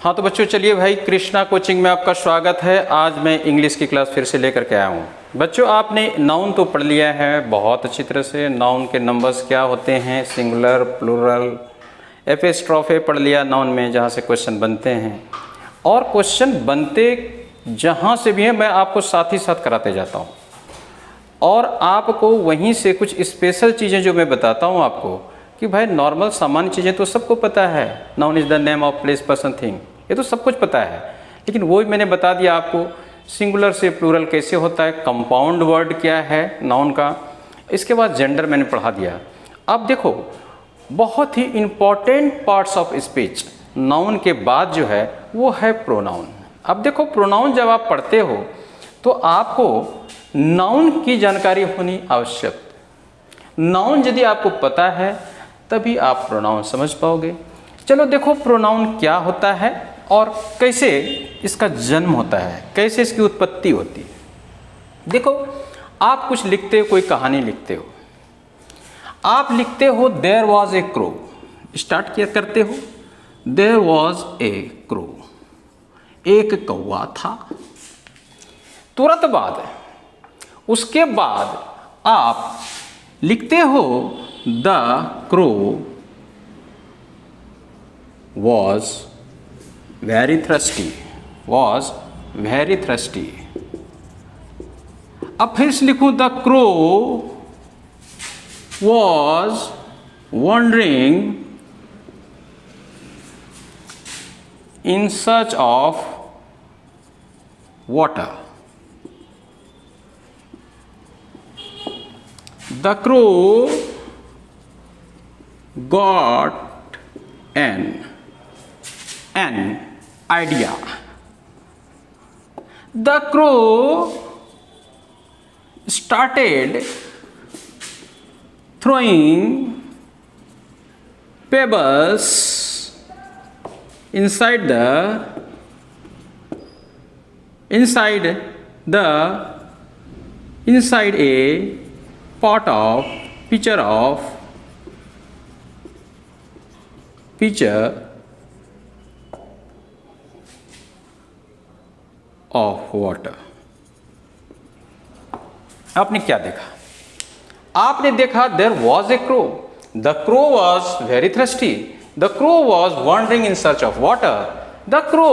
हाँ तो बच्चों चलिए भाई, कृष्णा कोचिंग में आपका स्वागत है। आज मैं इंग्लिश की क्लास फिर से लेकर के आया हूँ। बच्चों आपने नाउन तो पढ़ लिया है बहुत अच्छी तरह से। नाउन के नंबर्स क्या होते हैं, सिंगुलर, प्लूरल, एपिस्ट्रोफे पढ़ लिया नाउन में, जहाँ से क्वेश्चन बनते हैं। और क्वेश्चन बनते जहाँ से भी हैं मैं आपको साथ ही साथ कराते जाता हूँ, और आपको वहीं से कुछ स्पेशल चीज़ें जो मैं बताता हूँ आपको कि भाई नॉर्मल सामान्य चीज़ें तो सबको पता है, noun is the name of place person thing, ये तो सब कुछ पता है। लेकिन वो मैंने बता दिया आपको सिंगुलर से प्लूरल कैसे होता है, कंपाउंड वर्ड क्या है नाउन का, इसके बाद जेंडर मैंने पढ़ा दिया। अब देखो बहुत ही important parts of speech noun के बाद जो है वो है प्रोनाउन। अब देखो प्रोनाउन जब आप पढ़ते हो तो आपको नाउन की जानकारी होनी आवश्यक। नाउन यदि आपको पता है तभी आप प्रोनाउन समझ पाओगे। चलो देखो प्रोनाउन क्या होता है और कैसे इसका जन्म होता है, कैसे इसकी उत्पत्ति होती है। देखो आप कुछ लिखते हो, कोई कहानी लिखते हो, आप लिखते हो there was a crow, start किया करते हो देयर वॉज ए क्रो, एक कौवा था। तुरंत बाद उसके बाद आप लिखते हो the crow was very thirsty, was very thirsty. अब फिर से लिखूं the crow was wandering in search of water. The crow got an idea. The crow started throwing pebbles inside a pot of pitcher of water। आपने क्या देखा? आपने देखा there was a crow, the crow was very thirsty, the crow was wandering in search of water, the crow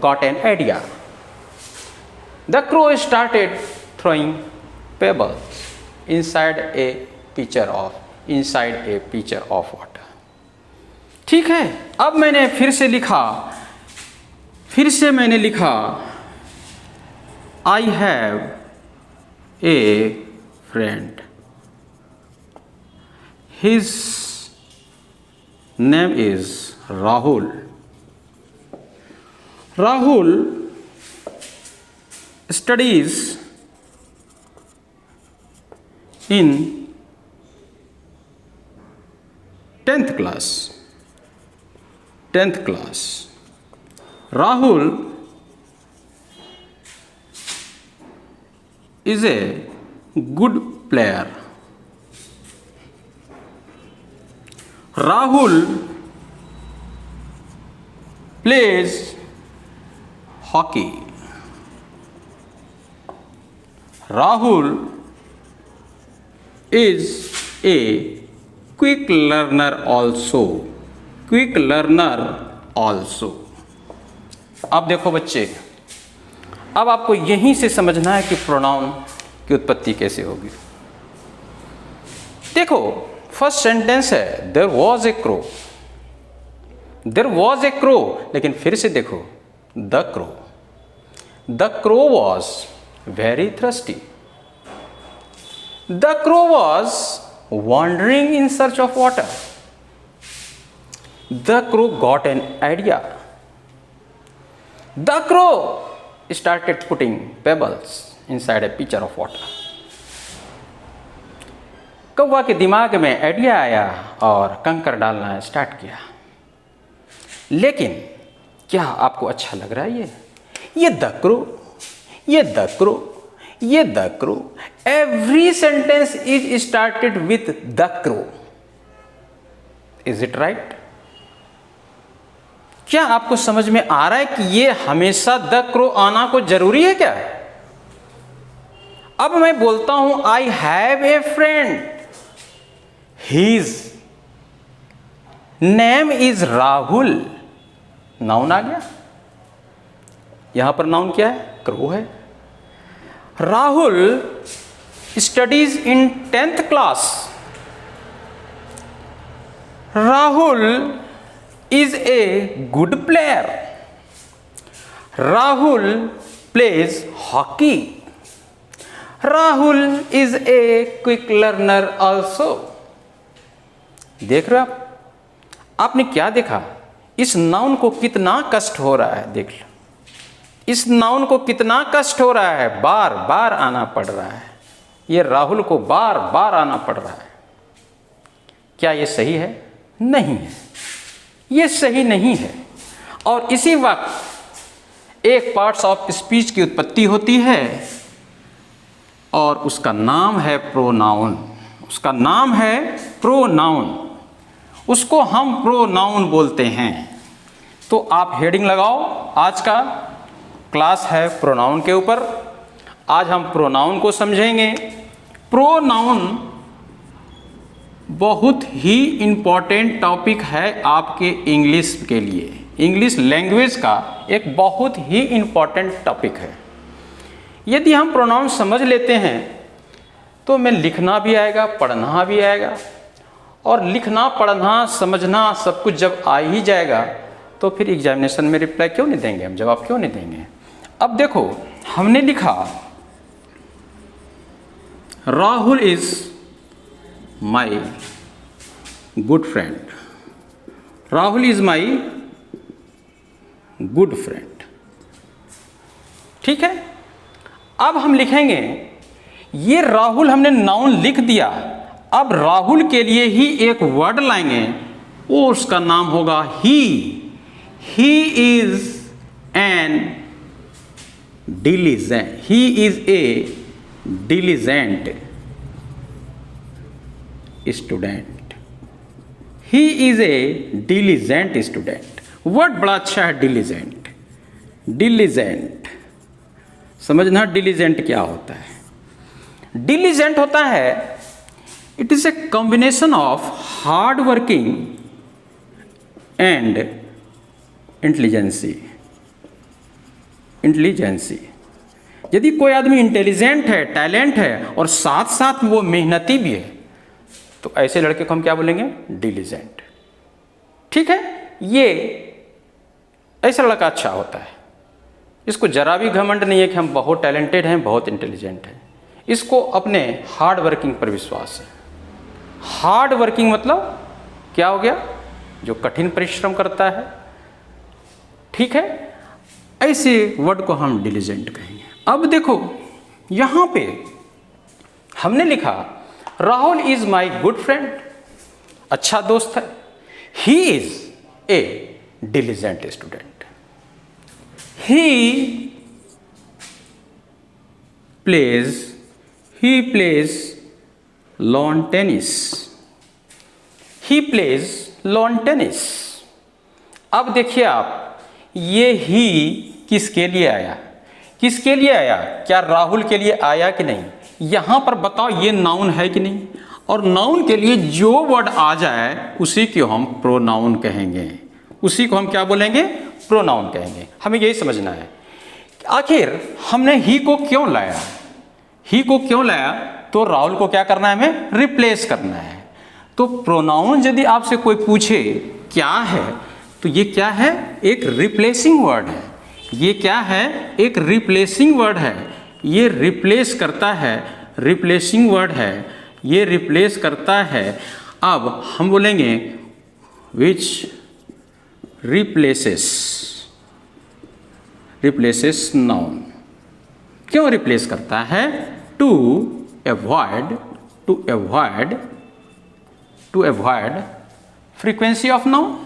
got an idea, the crow started throwing pebbles inside a pitcher of water। ठीक है, अब मैंने फिर से मैंने लिखा I have a friend, his name is Rahul। Rahul studies in 10th class। Rahul is a good player। Rahul plays hockey। Rahul is a quick learner also। अब देखो बच्चे, अब आपको यहीं से समझना है कि प्रोनाउन की उत्पत्ति कैसे होगी। देखो फर्स्ट सेंटेंस है देयर वॉज ए क्रो, लेकिन फिर से देखो the crow was very thirsty, The crow was wandering in search of water. The crow got an idea. The crow started putting pebbles inside a pitcher of water। कौवा के दिमाग में idea आया और कंकर डालना स्टार्ट किया। लेकिन क्या आपको अच्छा लग रहा है ये the crow, every sentence is started with the crow। Is it right? क्या आपको समझ में आ रहा है कि ये हमेशा द क्रो आना को जरूरी है क्या? अब मैं बोलता हूं I have a friend, his name is Rahul, noun आ गया। यहां पर नाउन क्या है? क्रो है। Rahul studies in 10th class, Rahul is a good player, Rahul plays hockey, Rahul is a quick learner also। देख रहे हो आप? आपने क्या देखा? इस नाउन को कितना कष्ट हो रहा है, देख लो। इस नाउन को कितना कष्ट हो रहा है, बार बार आना पड़ रहा है। ये राहुल को बार बार आना पड़ रहा है। क्या ये सही है? नहीं है, ये सही नहीं है। और इसी वक्त एक पार्ट्स ऑफ स्पीच की उत्पत्ति होती है और उसका नाम है प्रोनाउन। उसका नाम है प्रोनाउन, उसको हम प्रोनाउन बोलते हैं। तो आप हेडिंग लगाओ, आज का क्लास है प्रोनाउन के ऊपर। आज हम प्रोनाउन को समझेंगे। प्रोनाउन बहुत ही इम्पॉर्टेंट टॉपिक है आपके इंग्लिश के लिए। इंग्लिश लैंग्वेज का एक बहुत ही इम्पॉर्टेंट टॉपिक है। यदि हम प्रोनाउन समझ लेते हैं तो हमें लिखना भी आएगा, पढ़ना भी आएगा। और लिखना, पढ़ना, समझना सब कुछ जब आ ही जाएगा तो फिर एग्जामिनेशन में रिप्लाई क्यों नहीं देंगे, हम जवाब क्यों नहीं देंगे। अब देखो, हमने लिखा Rahul is my good friend, Rahul is my good friend, ठीक है। अब हम लिखेंगे, ये राहुल हमने नाउन लिख दिया। अब राहुल के लिए ही एक वर्ड लाएंगे, वो उसका नाम होगा ही। He is an diligent, he is a diligent student, he is a diligent student. Word बड़ा अच्छा है, डिलीजेंट। डिलीजेंट समझना, डिलीजेंट क्या होता है। डिलीजेंट होता है, it is a combination of hard working and intelligency. Intelligency, यदि कोई आदमी इंटेलिजेंट है, टैलेंट है और साथ साथ वो मेहनती भी है तो ऐसे लड़के को हम क्या बोलेंगे? डिलीजेंट, ठीक है। ये ऐसा लड़का अच्छा होता है, इसको जरा भी घमंड नहीं है कि हम बहुत टैलेंटेड हैं, बहुत इंटेलिजेंट हैं। इसको अपने हार्ड वर्किंग पर विश्वास है। हार्ड वर्किंग मतलब क्या हो गया? जो कठिन परिश्रम करता है, ठीक है। ऐसे वर्ड को हम डिलीजेंट कहेंगे। अब देखो, यहां पे हमने लिखा Rahul is my good friend, अच्छा दोस्त है। ही is a diligent student, he plays lawn tennis, he plays lawn tennis. अब देखिए आप, ये ही किसके लिए आया? किसके लिए आया? क्या राहुल के लिए आया कि नहीं? यहां पर बताओ, ये नाउन है कि नहीं? और नाउन के लिए जो वर्ड आ जाए उसी को हम प्रोनाउन कहेंगे। उसी को हम क्या बोलेंगे? प्रोनाउन कहेंगे। हमें यही समझना है। आखिर हमने ही को क्यों लाया? ही को क्यों लाया? तो राहुल को क्या करना है? हमें रिप्लेस करना है। तो प्रोनाउन यदि आपसे कोई पूछे क्या है, तो ये क्या है? एक रिप्लेसिंग वर्ड है। ये क्या है? एक रिप्लेसिंग वर्ड है। ये रिप्लेस करता है, रिप्लेसिंग वर्ड है, ये रिप्लेस करता है। अब हम बोलेंगे विच रिप्लेसेस नाउन। क्यों रिप्लेस करता है? To avoid frequency of noun.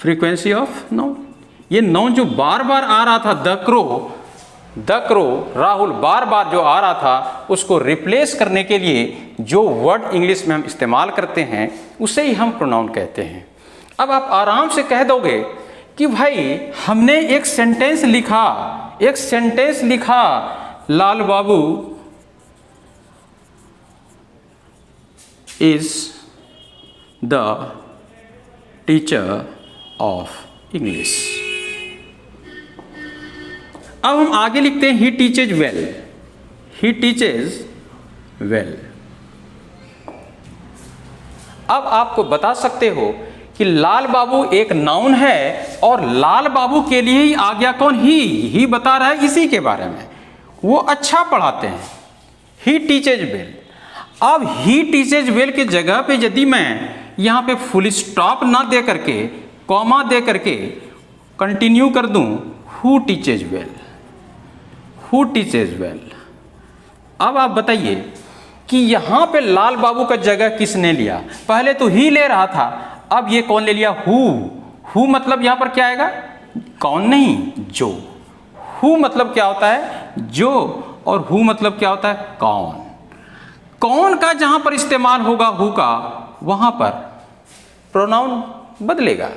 Frequency of noun, ये नाउन जो बार बार आ रहा था, द क्रो, राहुल बार बार जो आ रहा था, उसको रिप्लेस करने के लिए जो वर्ड इंग्लिश में हम इस्तेमाल करते हैं उसे ही हम प्रोनाउन कहते हैं। अब आप आराम से कह दोगे कि भाई हमने एक सेंटेंस लिखा, Lal Babu is the teacher of English. अब हम आगे लिखते हैं ही टीचेज वेल। अब आपको बता सकते हो कि लाल बाबू एक नाउन है और लाल बाबू के लिए ही आ गया कौन? ही बता रहा है इसी के बारे में, वो अच्छा पढ़ाते हैं। ही टीचेज वेल। अब ही टीचेज वेल की जगह पे यदि मैं यहाँ पे फुल स्टॉप ना दे करके कॉमा दे करके कंटिन्यू कर दूं, हु टीचेज वेल। अब आप बताइए कि यहाँ पे लाल बाबू का जगह किसने लिया? पहले तो ही ले रहा था, अब ये कौन ले लिया? हु मतलब यहाँ पर क्या आएगा? कौन नहीं, जो। हु मतलब क्या होता है? जो। और हु मतलब क्या होता है? कौन। कौन का जहाँ पर इस्तेमाल होगा हु का, वहाँ पर प्रोनाउन बदलेगा।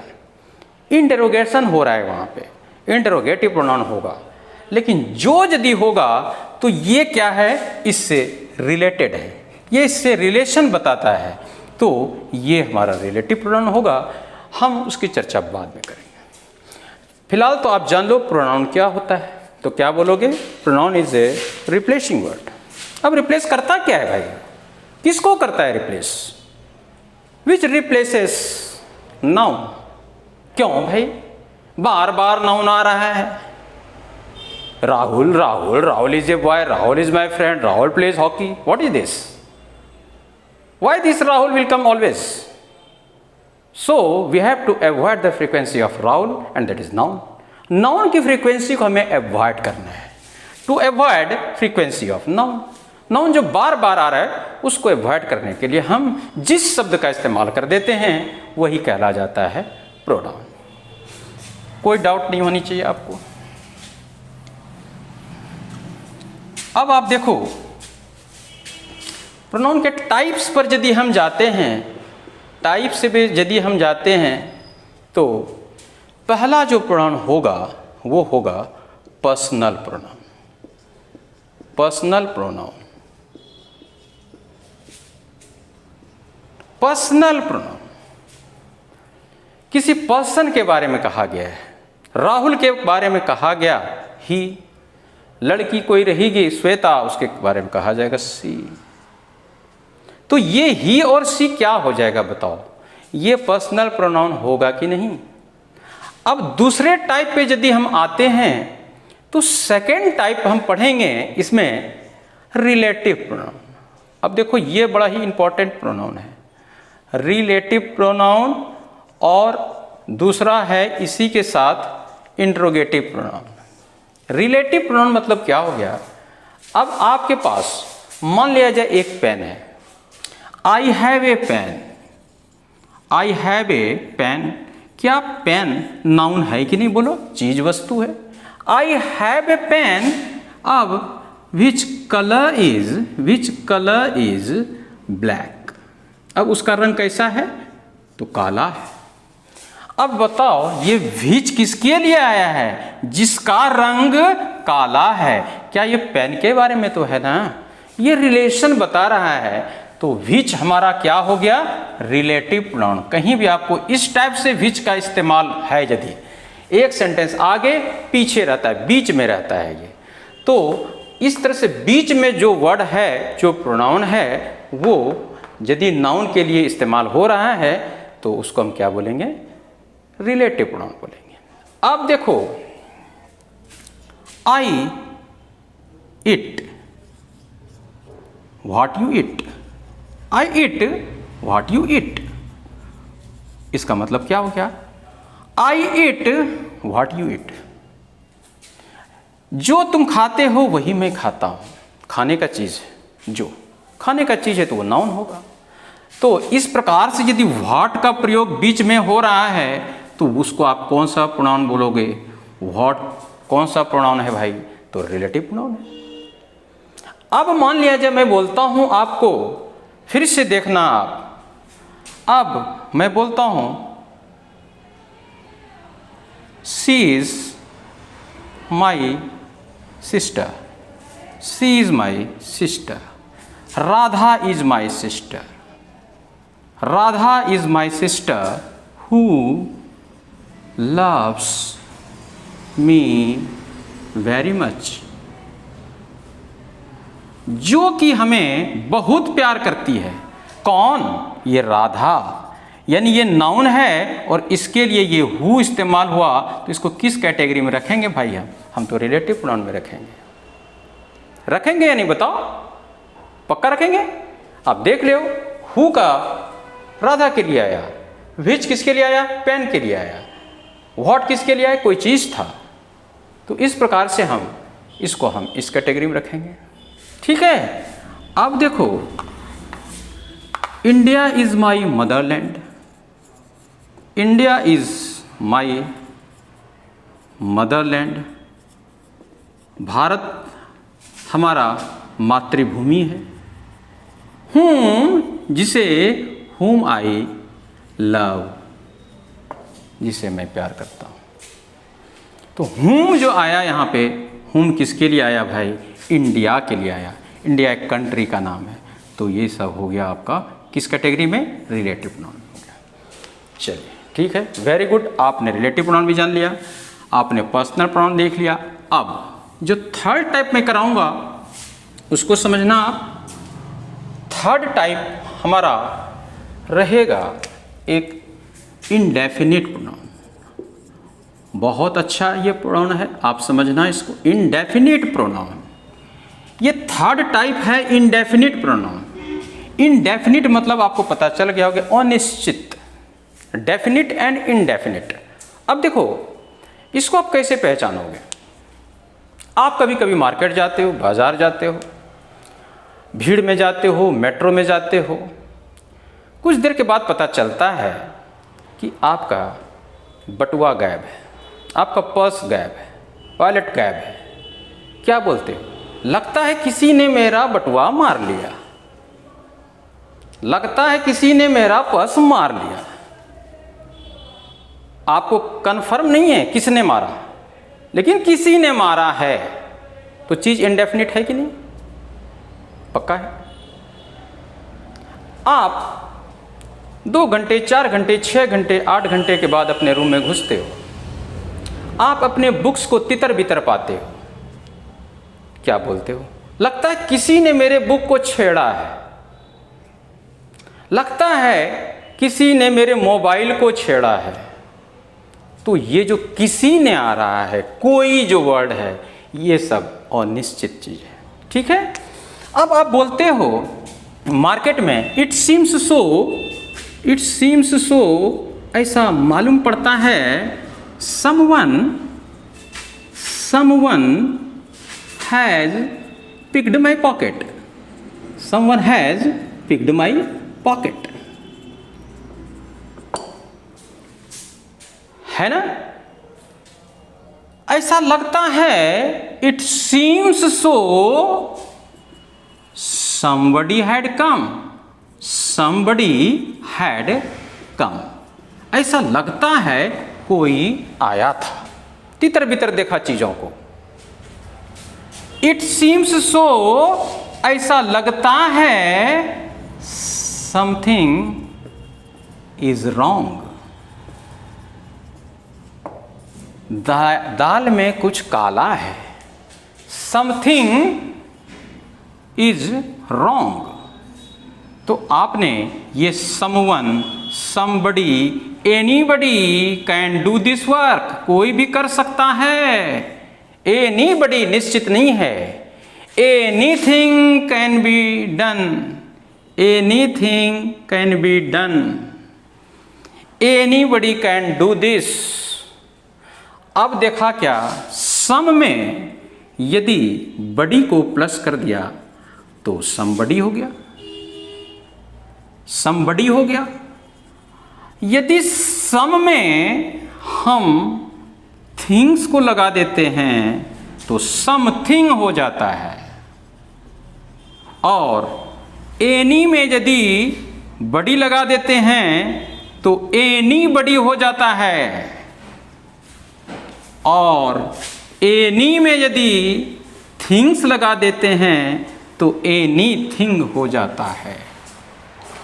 इंटरोगेशन हो रहा है वहाँ पे, इंटरोगेटिव प्रोनाउन होगा। लेकिन जो यदि होगा तो ये क्या है? इससे रिलेटेड है, ये इससे रिलेशन बताता है, तो ये हमारा रिलेटिव प्रोनाउन होगा। हम उसकी चर्चा बाद में करेंगे। फिलहाल तो आप जान लो प्रोनाउन क्या होता है। तो क्या बोलोगे? Pronoun is a replacing word. अब रिप्लेस करता क्या है भाई? किसको करता है रिप्लेस? विच रिप्लेसेस नाउन। क्यों भाई बार बार नाउन आ रहा है? Rahul is a boy, Rahul is my friend, Rahul plays hockey. What is this? Why this Rahul will come always? So we have to avoid the frequency of Rahul and that is noun. Noun की frequency को हमें avoid करना है, to avoid frequency of noun. Noun जो बार बार आ रहा है उसको अवॉइड करने के लिए हम जिस शब्द का इस्तेमाल कर देते हैं वही कहला जाता है प्रोनाउन। कोई डाउट नहीं होनी चाहिए आपको। अब आप देखो प्रोनाउन के टाइप्स पर यदि हम जाते हैं, टाइप से भी यदि हम जाते हैं, तो पहला जो प्रोनाउन होगा वो होगा personal pronoun. Personal pronoun, personal pronoun किसी पर्सन के बारे में कहा गया है। राहुल के बारे में कहा गया ही, लड़की कोई रहेगी श्वेता, उसके बारे में कहा जाएगा सी। तो ये ही और सी क्या हो जाएगा बताओ? ये पर्सनल प्रोनाउन होगा कि नहीं? अब दूसरे टाइप पे यदि हम आते हैं तो सेकेंड टाइप हम पढ़ेंगे इसमें रिलेटिव प्रोनाउन। अब देखो ये बड़ा ही इंपॉर्टेंट प्रोनाउन है, रिलेटिव प्रोनाउन, और दूसरा है इसी के साथ इंट्रोगेटिव प्रोनाउन। रिलेटिव प्रोनाउन मतलब क्या हो गया? अब आपके पास मान लिया जाए एक पेन है, I have a pen, I have a pen. क्या पेन नाउन है कि नहीं? बोलो, चीज वस्तु है। I have a pen. अब विच कलर इज ब्लैक। अब उसका रंग कैसा है? तो काला है। अब बताओ ये विच किसके लिए आया है? जिसका रंग काला है। क्या ये पेन के बारे में तो है ना? ये रिलेशन बता रहा है। तो विच हमारा क्या हो गया? Relative pronoun. कहीं भी आपको इस टाइप से विच का इस्तेमाल है, यदि एक सेंटेंस आगे पीछे रहता है, बीच में रहता है ये, तो इस तरह से बीच में जो वर्ड है, जो प्रोनाउन है, वो यदि नाउन के लिए इस्तेमाल हो रहा है तो उसको हम क्या बोलेंगे? रिलेटिव प्रोनाउन बोलेंगे। अब देखो, I eat what you eat, I eat what you eat. इसका मतलब क्या हो गया? I eat what you eat. जो तुम खाते हो वही मैं खाता हूं। खाने का चीज है, जो खाने का चीज है तो वो नाउन होगा। तो इस प्रकार से यदि व्हाट का प्रयोग बीच में हो रहा है तो उसको आप कौन सा प्रोनाउन बोलोगे? व्हाट कौन सा प्रोनाउन है भाई? तो रिलेटिव प्रोनाउन है। अब मान लिया जाए मैं बोलता हूं आपको, फिर से देखना आप, अब मैं बोलता हूं she is my sister, she is my sister. Radha is my sister, Radha is my sister who loves me very much. जो कि हमें बहुत प्यार करती है। कौन? ये राधा। यानी ये नाउन है और इसके लिए ये हु इस्तेमाल हुआ, तो इसको किस कैटेगरी में रखेंगे भाई? हम तो रिलेटिव प्रोनाउन में रखेंगे या नहीं बताओ? पक्का रखेंगे? आप देख लो, हु का राधा के लिए आया, विच किसके लिए आया? पेन के लिए आया, व्हाट किसके लिए आया? कोई चीज़ था। तो इस प्रकार से हम इस कैटेगरी में रखेंगे। ठीक है। अब देखो, India is my Motherland, India is my Motherland. Bharat हमारा मातृभूमि है। जिसे whom आई लव, जिसे मैं प्यार करता हूँ। तो whom जो आया यहाँ पे, whom किसके लिए आया भाई? इंडिया के लिए आया। इंडिया एक कंट्री का नाम है। तो ये सब हो गया आपका किस कैटेगरी में? रिलेटिव प्रोनाउन हो गया। चलिए ठीक है, वेरी गुड। आपने रिलेटिव प्रोनाउन भी जान लिया, आपने पर्सनल प्रोनाउन देख लिया। अब जो थर्ड टाइप में कराऊंगा उसको समझना आप। थर्ड टाइप हमारा रहेगा एक इनडेफिनिट प्रोनाउन। बहुत अच्छा ये प्रोनाउन है, आप समझना इसको। इनडेफिनिट प्रोनाउन, ये थर्ड टाइप है इनडेफिनिट प्रोनाउन। इनडेफिनिट मतलब आपको पता चल गया होगा अनिश्चित। Definite and indefinite. अब देखो, इसको आप कैसे पहचानोगे? आप कभी कभी मार्केट जाते हो, बाजार जाते हो, भीड़ में जाते हो, मेट्रो में जाते हो, कुछ देर के बाद पता चलता है कि आपका बटुआ गायब है, आपका पर्स गायब है, वॉलेट गायब है। क्या बोलते हो? लगता है किसी ने मेरा बटुआ मार लिया, लगता है किसी ने मेरा पर्स मार लिया। आपको कंफर्म नहीं है किसने मारा, लेकिन किसी ने मारा है। तो चीज इनडेफिनिट है कि नहीं? पक्का है। आप 2 घंटे, 4 घंटे, 6 घंटे, 8 घंटे के बाद अपने रूम में घुसते हो। आप अपने बुक्स को तितर बितर पाते हो। क्या बोलते हो? लगता है किसी ने मेरे बुक को छेड़ा है, लगता है किसी ने मेरे मोबाइल को छेड़ा है। तो ये जो किसी ने आ रहा है, कोई जो वर्ड है, ये सब अनिश्चित चीज है। ठीक है। अब आप बोलते हो मार्केट में इट सीम्स सो, ऐसा मालूम पड़ता है, someone has picked my pocket, someone has picked my pocket, है ना? ऐसा लगता है, it seems so somebody had come, ऐसा लगता है कोई आया था। तितर बितर देखा चीजों को। इट सीम्स सो, ऐसा लगता है, समथिंग इज रॉन्ग, दाल में कुछ काला है। Something is wrong. तो आपने ये someone, somebody, anybody can do this work, कोई भी कर सकता है। एनीबडी निश्चित नहीं है। Anything can be done, anything can be done, anybody can do this. अब देखा क्या, सम में यदि बड़ी को प्लस कर दिया तो समबडी हो गया, समबडी हो गया। यदि सम में हम थिंग्स को लगा देते हैं तो समथिंग हो जाता है। और एनी में यदि बड़ी लगा देते हैं तो एनी बड़ी हो जाता है। और एनी में यदि थिंग्स लगा देते हैं तो एनीथिंग हो जाता है।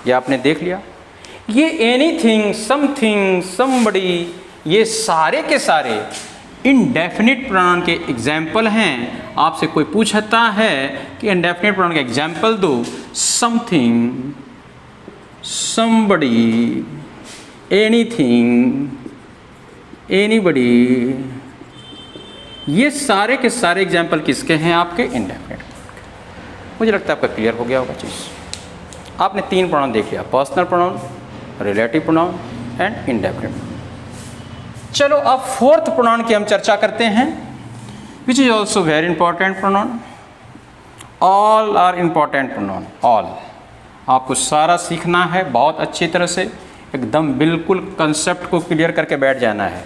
ये आपने देख लिया। ये एनीथिंग, समथिंग, समबडी, ये सारे के सारे इनडेफिनिट प्रोनाउन के एग्जाम्पल हैं। आपसे कोई पूछता है कि इनडेफिनिट प्रोनाउन का एग्जाम्पल दो, समथिंग, समबडी, एनीथिंग, एनीबडी, ये सारे के सारे एग्जाम्पल किसके हैं? आपके इनडेफिनिट। मुझे लगता है आपका क्लियर हो गया होगा चीज़। आपने 3 प्रोनाउन देख लिया, personal pronoun, relative pronoun and indefinite. चलो अब 4th प्रोनाउन की हम चर्चा करते हैं, which is also very important pronoun. All are important pronoun. All आपको सारा सीखना है बहुत अच्छी तरह से, एकदम बिल्कुल कंसेप्ट को क्लियर करके बैठ जाना है,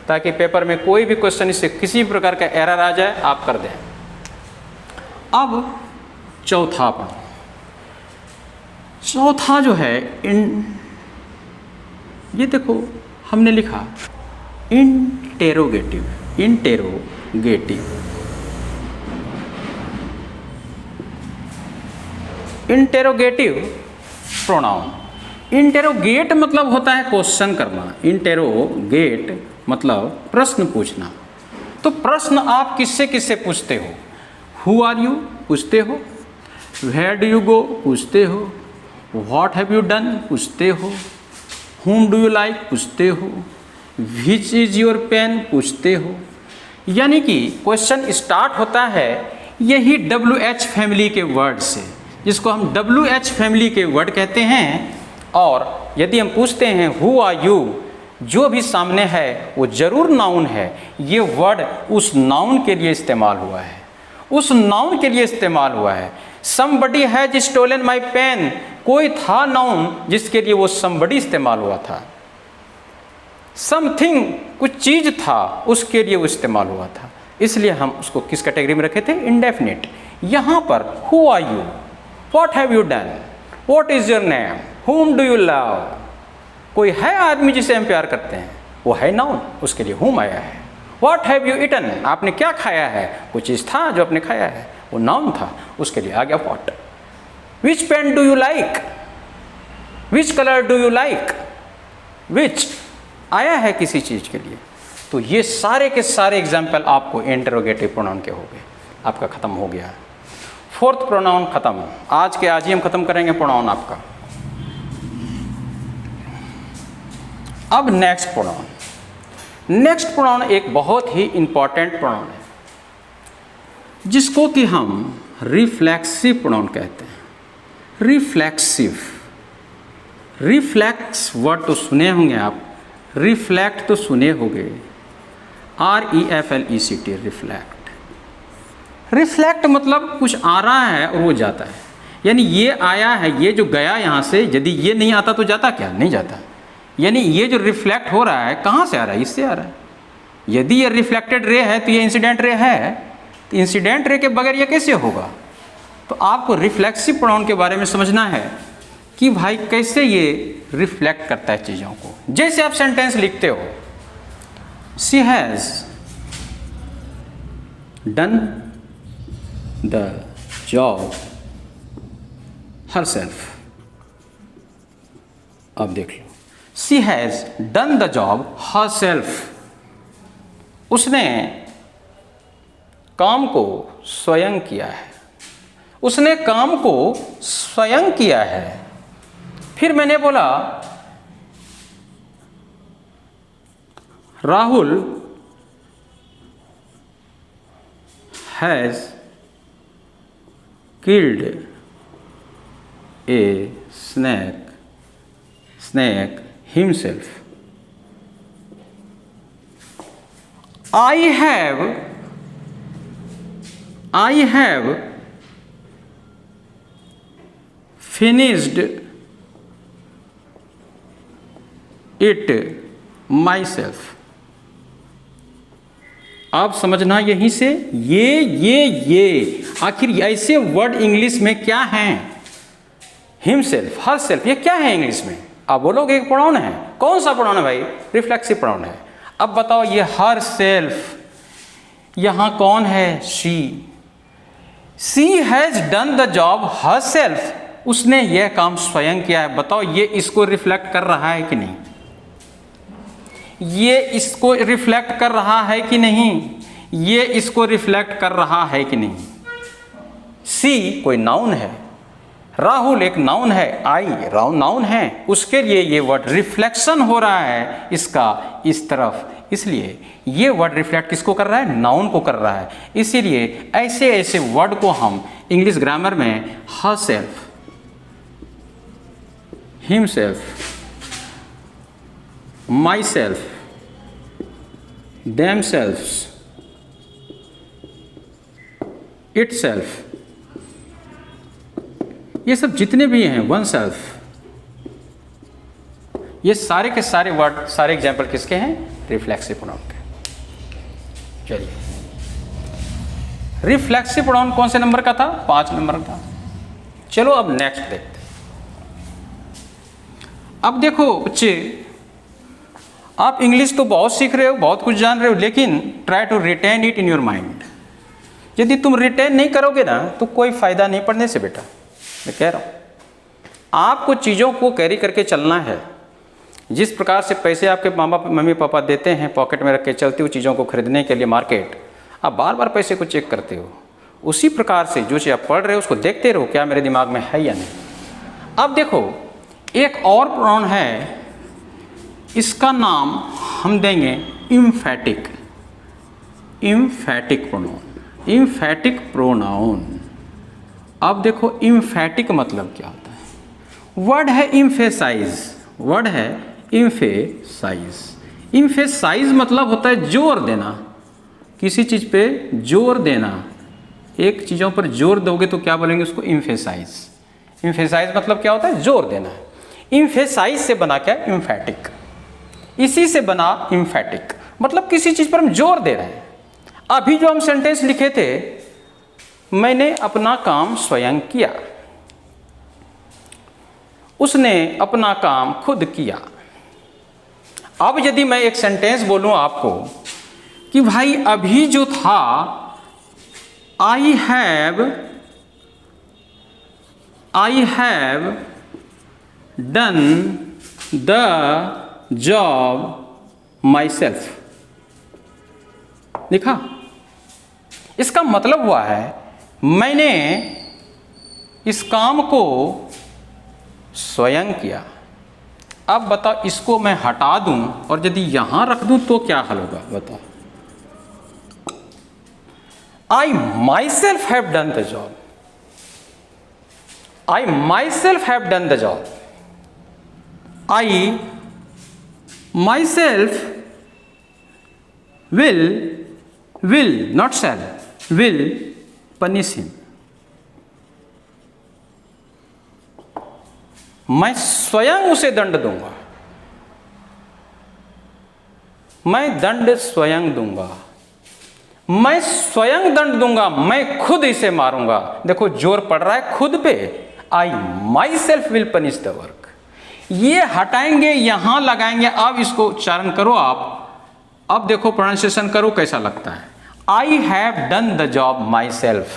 ताकि पेपर में कोई भी क्वेश्चन इससे किसी भी प्रकार का एरर आ जाए आप कर दें। अब चौथा प्रोनाउन, चौथा जो है ये देखो हमने लिखा interrogative. Interrogative, interrogative pronoun. Interrogate मतलब होता है क्वेश्चन करना, इंटेरोगेट मतलब प्रश्न पूछना। तो प्रश्न आप किससे किससे पूछते हो? हु आर यू पूछते हो, वेयर डू यू गो पूछते हो, व्हाट हैव यू डन पूछते हो, whom do you like पूछते हो, which is your pen पूछते हो। यानी कि क्वेश्चन स्टार्ट होता है यही WH फैमिली के वर्ड से, जिसको हम WH फैमिली के वर्ड कहते हैं। और यदि हम पूछते हैं हु आर यू, जो भी सामने है वो जरूर नाउन है। ये वर्ड उस नाउन के लिए इस्तेमाल हुआ है, उस नाउन के लिए इस्तेमाल हुआ है। somebody has stolen my pen, कोई था नाउन जिसके लिए वो somebody इस्तेमाल हुआ था। समथिंग, कुछ चीज़ था, उसके लिए वो इस्तेमाल हुआ था, इसलिए हम उसको किस कैटेगरी में रखे थे? इंडेफिनिट। यहाँ पर who are you, what have you done, what is your name, whom do you love, कोई है आदमी जिसे हम प्यार करते हैं, वो है नाउन, उसके लिए whom आया है। व्हाट हैव यू ईटन, आपने क्या खाया है, कुछ चीज़ था जो आपने खाया है, वो नाउन था, उसके लिए आ गया what. Which pen do you like, which colour do you like, which आया है किसी चीज़ के लिए। तो ये सारे के सारे एग्जाम्पल आपको इंटरोगेटिव प्रोनाउन के हो गए, आपका ख़त्म हो गया। 4th प्रोनाउन ख़त्म, आज के आज ही हम ख़त्म करेंगे प्रोनाउन आपका। अब नेक्स्ट प्रोनाउन, नेक्स्ट प्रोनाउन एक बहुत ही इंपॉर्टेंट प्रोनाउन है, जिसको कि हम रिफ्लेक्सिव प्रोनाउन कहते हैं। रिफ्लेक्सिव, रिफ्लेक्स वर्ड तो सुने होंगे आप, रिफ्लेक्ट तो सुने होंगे, REFLECT, रिफ्लेक्ट। रिफ्लेक्ट मतलब कुछ आ रहा है और वो जाता है, यानी ये आया है, ये जो गया यहाँ से, यदि ये नहीं आता तो जाता क्या? नहीं जाता। यानी ये जो रिफ्लेक्ट हो रहा है कहाँ से आ रहा है? इससे आ रहा है। यदि ये रिफ्लेक्टेड रे है तो ये इंसिडेंट रे है, तो इंसिडेंट रे के बगैर ये कैसे होगा? तो आपको रिफ्लेक्सिव प्रोनाउन के बारे में समझना है कि भाई कैसे ये रिफ्लेक्ट करता है चीज़ों को। जैसे आप सेंटेंस लिखते हो, she has done the job herself. अब देख लो, she has done the job herself, उसने काम को स्वयं किया है, उसने काम को स्वयं किया है। फिर मैंने बोला Rahul has killed A snake himself. I have finished it myself. आप समझना यहीं से ये आखिर ऐसे वर्ड इंग्लिश में क्या हैं? हिमसेल्फ, हरसेल्फ, ये क्या है इंग्लिश में? आप बोलोगे एक प्रोनाउन है। कौन सा प्रोनाउन है भाई? रिफ्लेक्सिव प्रोनाउन है। अब बताओ ये हरसेल्फ यहाँ कौन है? She. She has done the job herself, उसने यह काम स्वयं किया है। बताओ ये इसको रिफ्लेक्ट कर रहा है कि नहीं? ये इसको रिफ्लेक्ट कर रहा है कि नहीं? ये इसको रिफ्लेक्ट कर रहा है कि नहीं? सी कोई नाउन है, राहुल एक नाउन है, आई नाउन है, उसके लिए ये वर्ड रिफ्लेक्शन हो रहा है इसका इस तरफ, इसलिए ये वर्ड रिफ्लेक्ट किसको कर रहा है? नाउन को कर रहा है। इसीलिए ऐसे ऐसे वर्ड को हम इंग्लिश ग्रामर में herself, himself, myself, themselves, itself, ये सब जितने भी हैं, वन सेल्फ, ये सारे के सारे वर्ड, सारे एग्जाम्पल किसके हैं? रिफ्लेक्सिव प्रोनाउन के। चलिए, रिफ्लेक्सिव प्रोनाउन कौन से नंबर का था? 5 नंबर का। चलो अब नेक्स्ट देखते हैं। अब देखो बच्चे, आप इंग्लिश तो बहुत सीख रहे हो, बहुत कुछ जान रहे हो, लेकिन try to retain it in your mind. यदि तुम रिटेन नहीं करोगे ना तो कोई फायदा नहीं पढ़ने से बेटा, मैं कह रहा हूँ। आपको चीज़ों को कैरी करके चलना है। जिस प्रकार से पैसे आपके मम्मी पापा देते हैं पॉकेट में रख के चलते हो चीज़ों को खरीदने के लिए मार्केट, आप बार बार पैसे को चेक करते हो, उसी प्रकार से जो चीज़ आप पढ़ रहे हो उसको देखते रहो क्या मेरे दिमाग में है या नहीं। अब देखो एक और प्रोनाउन है, इसका नाम हम देंगे emphatic, emphatic pronoun, emphatic pronoun. अब देखो इम्फेटिक मतलब क्या होता है? वर्ड है इम्फेसाइज, वर्ड है इम्फेसाइज। इम्फेसाइज मतलब होता है जोर देना, किसी चीज़ पे जोर देना। एक चीज़ों पर जोर दोगे तो क्या बोलेंगे उसको? इम्फेसाइज। इम्फेसाइज मतलब क्या होता है? जोर देना। इम्फेसाइज से बना क्या? इम्फेटिक। इसी से बना इम्फेटिक, मतलब किसी चीज़ पर हम जोर दे रहे हैं। अभी जो हम सेंटेंस लिखे थे, मैंने अपना काम स्वयं किया, उसने अपना काम खुद किया। अब यदि मैं एक सेंटेंस बोलूं आपको कि भाई अभी जो था, आई have done the job my self, लिखा। इसका मतलब हुआ है मैंने इस काम को स्वयं किया। अब बताओ इसको मैं हटा दूं और यदि यहां रख दूं तो क्या हल होगा? बताओ। I myself have done the job, I myself have done the job, I myself will not shall, will punish him। मैं स्वयं उसे दंड दूंगा, मैं दंड स्वयं दूंगा, मैं स्वयं दंड दूंगा, मैं खुद इसे मारूंगा। देखो जोर पड़ रहा है खुद पे। I myself will punish the work. ये हटाएंगे, यहां लगाएंगे। अब इसको उच्चारण करो आप, अब देखो प्रोनाउंसिएशन करो कैसा लगता है। I have done the job my self.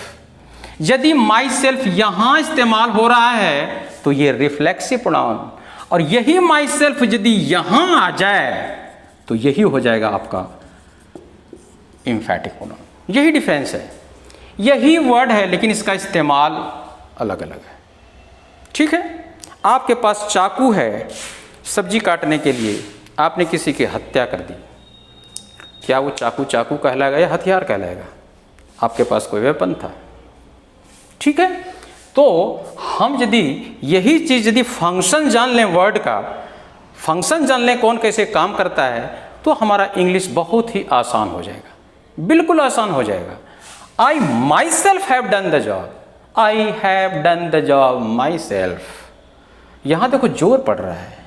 यदि माई सेल्फ यहां इस्तेमाल हो रहा है तो ये रिफ्लेक्सिव प्रोनाउन, और यही माई सेल्फ यदि यहां आ जाए तो यही हो जाएगा आपका इम्फेटिक प्रोनाउन। यही डिफरेंस है, यही वर्ड है, लेकिन इसका इस्तेमाल अलग अलग है। ठीक है, आपके पास चाकू है सब्जी काटने के लिए, आपने किसी की हत्या कर दी, क्या वो चाकू चाकू कहलाएगा या हथियार कहलाएगा? आपके पास कोई वेपन था। ठीक है, तो हम यदि यही चीज़ यदि फंक्शन जान लें, वर्ड का फंक्शन जान लें, कौन कैसे काम करता है, तो हमारा इंग्लिश बहुत ही आसान हो जाएगा, बिल्कुल आसान हो जाएगा। I myself have done the job, I have done the job myself. यहां देखो जोर पड़ रहा है।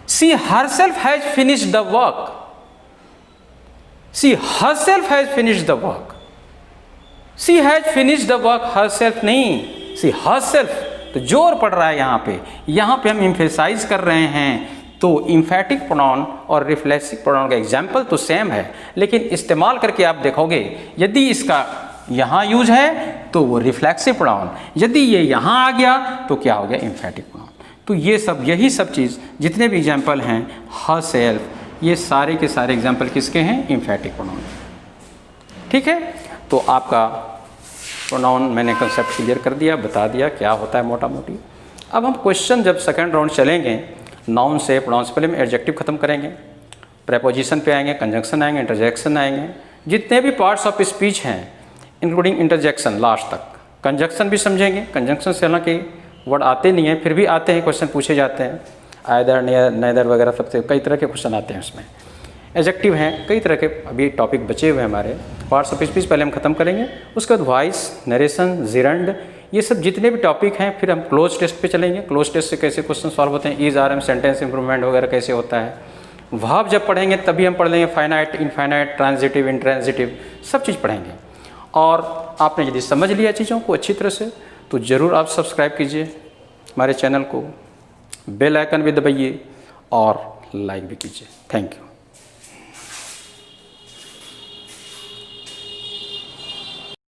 She herself has finished the work, she herself has finished the work, she has finished the work herself नहीं, she herself. तो जोर पड़ रहा है यहां पे हम एम्फेसाइज कर रहे हैं तो इम्फैटिक प्रोनाउन और रिफ्लेक्सिव प्रोनाउन का एग्जाम्पल तो सेम है, लेकिन इस्तेमाल करके आप देखोगे यदि इसका यहाँ यूज है तो वो रिफ्लेक्सिव प्रोनाउन, यदि ये यहाँ आ गया तो क्या हो गया, इम्फैटिक प्रोनाउन। तो ये सब, यही सब चीज़ जितने भी एग्जाम्पल हैं, हर सेल्फ, ये सारे के सारे एग्जाम्पल किसके हैं, इम्फैटिक प्रोनाउन। ठीक है, तो आपका प्रोनाउन मैंने कंसेप्ट क्लियर कर दिया, बता दिया क्या होता है मोटा मोटी। अब हम क्वेश्चन जब सेकंड राउंड चलेंगे, नाउन से प्रोनाउन से पहले हम एडजेक्टिव खत्म करेंगे, प्रेपोजिशन पे आएंगे, कंजंक्शन आएंगे, इंटरजेक्शन आएंगे, जितने भी पार्ट्स ऑफ स्पीच हैं इंक्लूडिंग इंटरजेक्शन लास्ट तक। कंजंक्शन भी समझेंगे, कंजंक्शन से हालांकि वर्ड आते नहीं हैं, फिर भी आते हैं, क्वेश्चन पूछे जाते हैं, आइदर, नेदर वगैरह सबसे कई तरह के क्वेश्चन आते हैं उसमें। एडजेक्टिव हैं, कई तरह के अभी टॉपिक बचे हुए हैं हमारे। पार्ट्स ऑफ स्पीच पहले हम खत्म करेंगे, उसके बाद वॉइस, नरेशन, जिरंड, ये सब जितने भी टॉपिक हैं, फिर हम क्लोज टेस्ट पे चलेंगे। क्लोज टेस्ट से कैसे क्वेश्चन सॉल्व होते हैं, ईज, आरएम, सेंटेंस इंप्रूवमेंट वगैरह कैसे होता है। वर्ब जब पढ़ेंगे तभी हम पढ़ लेंगे फाइनाइट, इनफाइनाइट, ट्रांजिटिव, इंट्रांजिटिव, सब चीज़ पढ़ेंगे। और आपने यदि समझ लिया चीज़ों को अच्छी तरह से तो ज़रूर आप सब्सक्राइब कीजिए हमारे चैनल को, बेल आइकन भी दबाइए और लाइक भी कीजिए। Thank you.